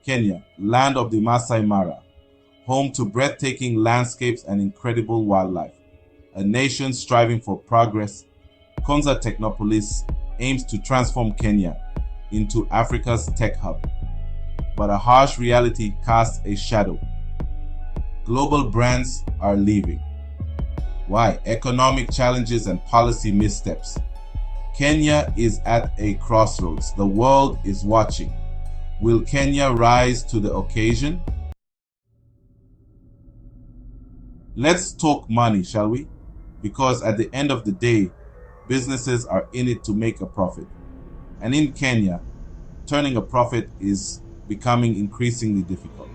Kenya, land of the Masai Mara, home to breathtaking landscapes and incredible wildlife. A nation striving for progress, Konza Technopolis aims to transform Kenya into Africa's tech hub. But a harsh reality casts a shadow. Global brands are leaving. Why? Economic challenges and policy missteps. Kenya is at a crossroads. The world is watching. Will Kenya rise to the occasion? Let's talk money, shall we? Because at the end of the day, businesses are in it to make a profit. And in Kenya, turning a profit is becoming increasingly difficult.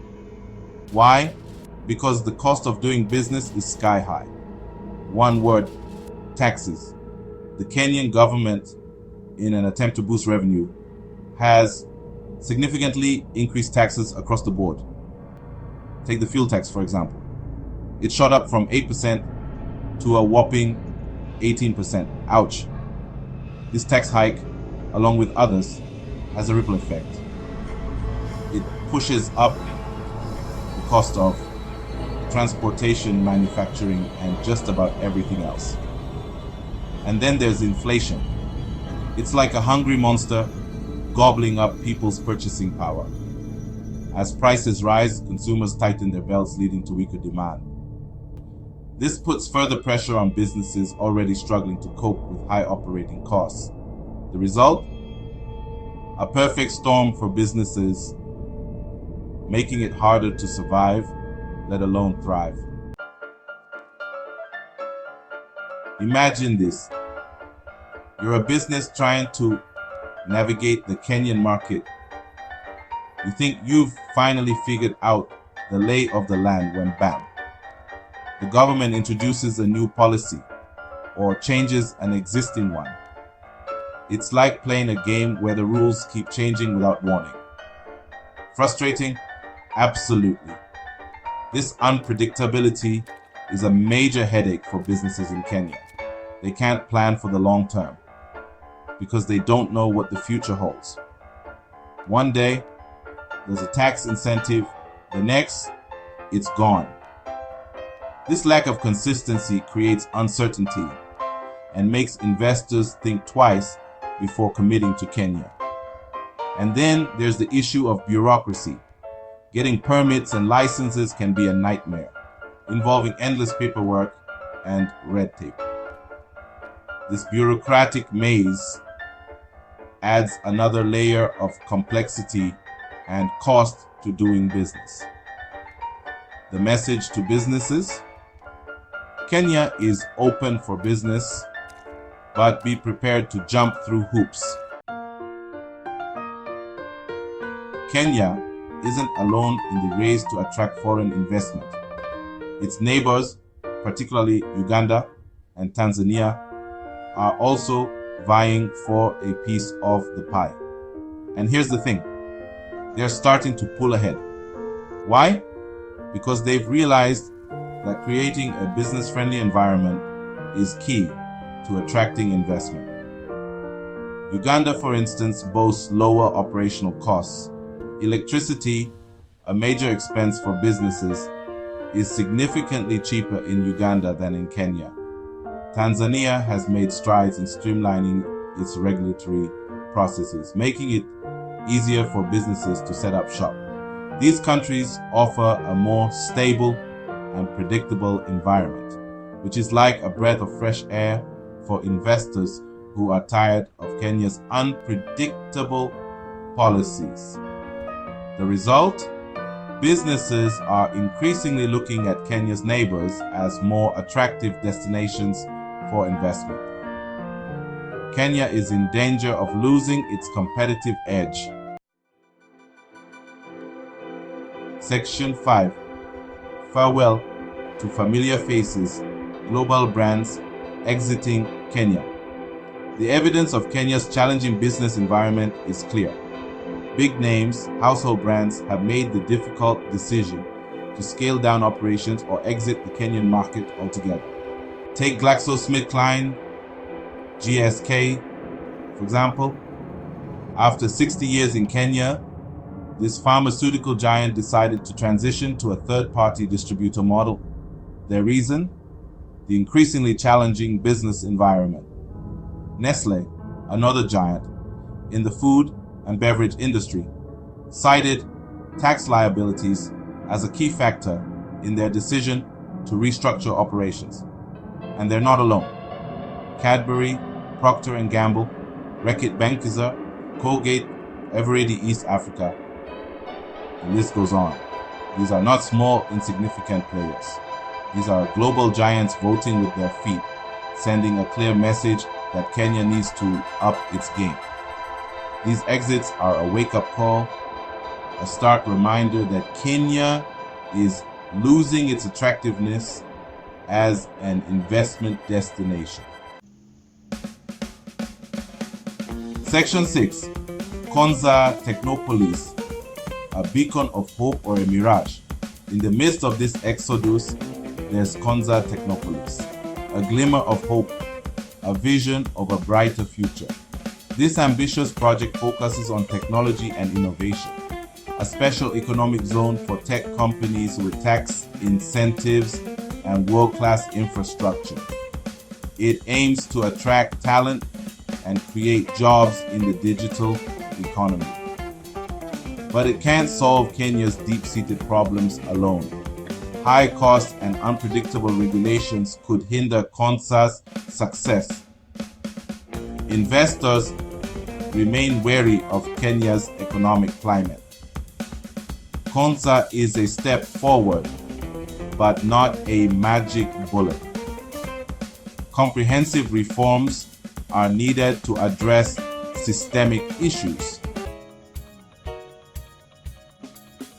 Why? Because the cost of doing business is sky high. One word, taxes. The Kenyan government, in an attempt to boost revenue, has significantly increased taxes across the board. Take the fuel tax, for example. It shot up from 8% to a whopping 18%. Ouch. This tax hike, along with others, has a ripple effect. It pushes up the cost of transportation, manufacturing, and just about everything else. And then there's inflation. It's like a hungry monster gobbling up people's purchasing power. As prices rise, consumers tighten their belts, leading to weaker demand. This puts further pressure on businesses already struggling to cope with high operating costs. The result? A perfect storm for businesses, making it harder to survive, let alone thrive. Imagine this. You're a business trying to navigate the Kenyan market. You think you've finally figured out the lay of the land when bam, the government introduces a new policy or changes an existing one. It's like playing a game where the rules keep changing without warning. Frustrating? Absolutely. This unpredictability is a major headache for businesses in Kenya. They can't plan for the long term because they don't know what the future holds. One day, there's a tax incentive. The next, it's gone. This lack of consistency creates uncertainty and makes investors think twice before committing to Kenya. And then there's the issue of bureaucracy. Getting permits and licenses can be a nightmare, involving endless paperwork and red tape. This bureaucratic maze adds another layer of complexity and cost to doing business. The message to businesses: Kenya is open for business, but be prepared to jump through hoops. Kenya isn't alone in the race to attract foreign investment. Its neighbors, particularly Uganda and Tanzania, are also vying for a piece of the pie. And here's the thing, they're starting to pull ahead. Why? Because they've realized that creating a business-friendly environment is key to attracting investment. Uganda, for instance, boasts lower operational costs. Electricity, a major expense for businesses, is significantly cheaper in Uganda than in Kenya. Tanzania has made strides in streamlining its regulatory processes, making it easier for businesses to set up shop. These countries offer a more stable and predictable environment, which is like a breath of fresh air for investors who are tired of Kenya's unpredictable policies. The result? Businesses are increasingly looking at Kenya's neighbors as more attractive destinations for investment. Kenya is in danger of losing its competitive edge. Section 5. Farewell to familiar faces, global brands exiting Kenya. The evidence of Kenya's challenging business environment is clear. Big names, household brands have made the difficult decision to scale down operations or exit the Kenyan market altogether. Take GlaxoSmithKline, GSK, for example. After 60 years in Kenya, this pharmaceutical giant decided to transition to a third-party distributor model. Their reason? The increasingly challenging business environment. Nestle, another giant in the food and beverage industry, cited tax liabilities as a key factor in their decision to restructure operations. And they're not alone. Cadbury, Procter & Gamble, Reckitt Benckiser, Colgate, Eveready East Africa. The list goes on. These are not small, insignificant players. These are global giants voting with their feet, sending a clear message that Kenya needs to up its game. These exits are a wake-up call, a stark reminder that Kenya is losing its attractiveness as an investment destination. Section 6. Konza Technopolis, a beacon of hope or a mirage. In the midst of this exodus, there's Konza Technopolis, a glimmer of hope, a vision of a brighter future. This ambitious project focuses on technology and innovation, a special economic zone for tech companies with tax incentives and world-class infrastructure. It aims to attract talent and create jobs in the digital economy. But it can't solve Kenya's deep-seated problems alone. High costs and unpredictable regulations could hinder Konza's success. Investors remain wary of Kenya's economic climate. Konza is a step forward, but not a magic bullet. Comprehensive reforms are needed to address systemic issues.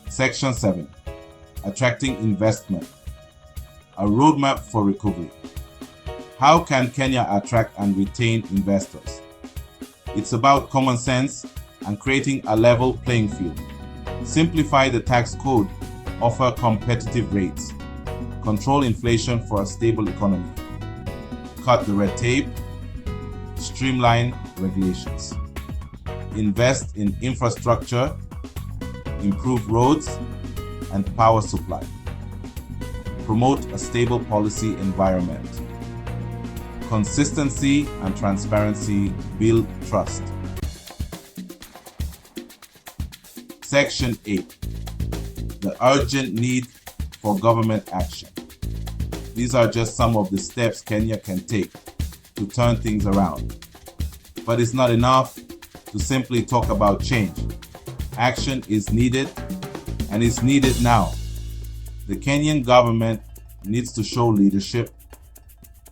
Section 7. Attracting investment. A roadmap for recovery. How can Kenya attract and retain investors? It's about common sense and creating a level playing field. Simplify the tax code, offer competitive rates, control inflation for a stable economy, cut the red tape, streamline regulations, invest in infrastructure, improve roads and power supply, promote a stable policy environment. Consistency and transparency build trust. Section 8. The urgent need for government action. These are just some of the steps Kenya can take to turn things around. But it's not enough to simply talk about change. Action is needed, and it's needed now. The Kenyan government needs to show leadership,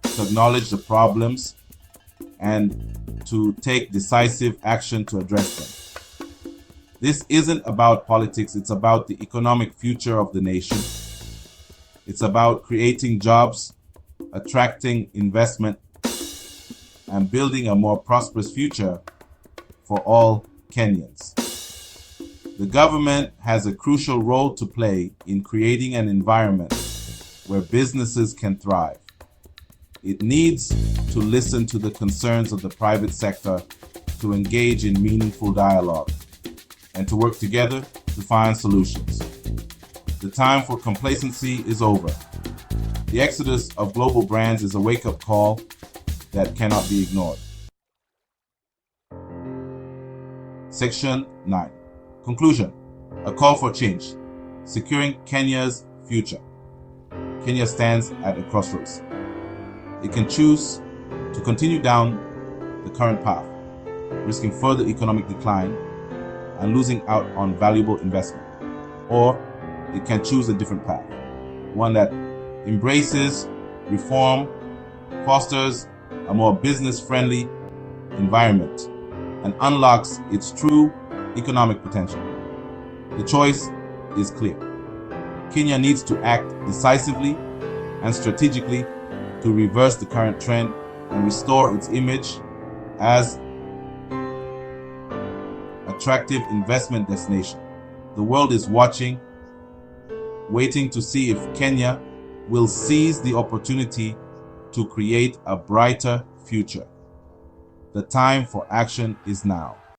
to acknowledge the problems, and to take decisive action to address them. This isn't about politics, it's about the economic future of the nation. It's about creating jobs, attracting investment, and building a more prosperous future for all Kenyans. The government has a crucial role to play in creating an environment where businesses can thrive. It needs to listen to the concerns of the private sector, to engage in meaningful dialogue, and to work together to find solutions. The time for complacency is over. The exodus of global brands is a wake-up call that cannot be ignored. Section 9. Conclusion. A call for change. Securing Kenya's future. Kenya stands at a crossroads. It can choose to continue down the current path, risking further economic decline and losing out on valuable investment. Or it can choose a different path, one that embraces reform, fosters a more business-friendly environment, and unlocks its true economic potential. The choice is clear. Kenya needs to act decisively and strategically to reverse the current trend and restore its image as attractive investment destination. The world is watching, waiting to see if Kenya will seize the opportunity to create a brighter future. The time for action is now.